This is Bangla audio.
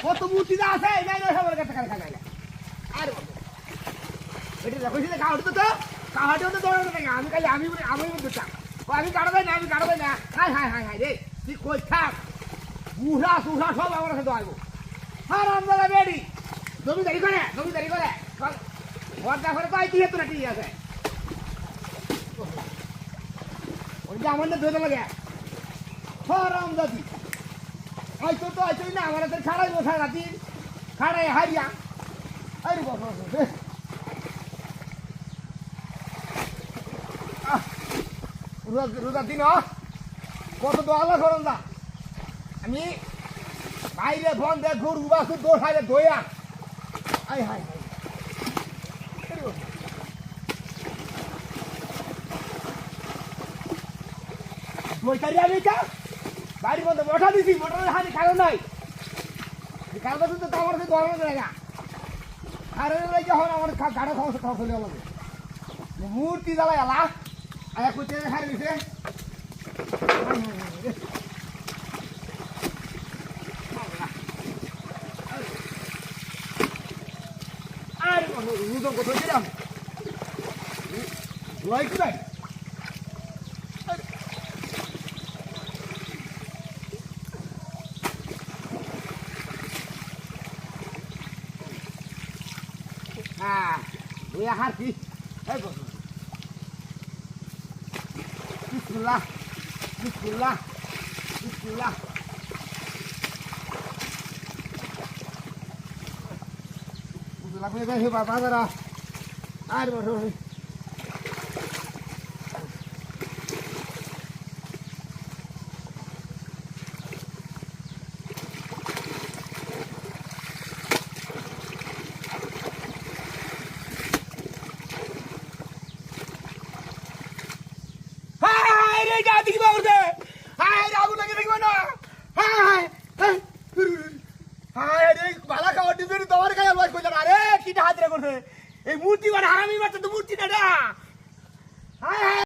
কত মূর্তি যা আছে এই নয় সবার কাছে খাই খাই আর এটা দেখো সেটা কাহাটি তো কাহাটিও তো দৌড়ানো থাকে আমি খালি আমি বুঝতে আমি কাটাবে না হাই হাই হাই হাই রে তুই কই থাক বুড়া সুড়া সব আমার কাছে দোয়াইবো হ্যাঁ রামদাদা বেড়ি জমিদারি করে ঘর দেখে তো আইতি হেতু না ঠিক আছে ওই যে আমার না ধরে লাগে হ্যাঁ রামদাদি আইতো না আমার হাতে খাড়াই বসা রাতি খাড়াই হারিয়া আরে বাবা রোজার দিন কত দোয়ালা করুন না আমি বাইরে ফোন দেখ গরু বাসু দোষ হাইরে দইয়া আই হাই দইকারি আমি কা বাড়ির মধ্যে বসা দিছি মোটরের হানি কারণ নাই কারণ তো আমার কাছে দরকার নেই না কারণ যখন আমার গাড়ো খাওয়া চলে গেল মূর্তি জ্বালাই আলা আয়া কইতে খাই দিছে আর রুদন কত দিলাম লাইক নাই হ্যাঁ ওই হার কি এই বস বিসমিল্লাহ বিসমিল্লাহ বিসমিল্লাহ বুঝলা কই যাই বাবা দাদা আর বস দেখি বাবুতে হাই রাবু লাগে দেখবে না হাই হাই রে বালা খাওয়া দিবে তোমার গায়ে লয় কই জানা আরে কিটা হাত রে করছে এই মূর্তি মানে হারামি মারতে তো মূর্তি না হাই হাই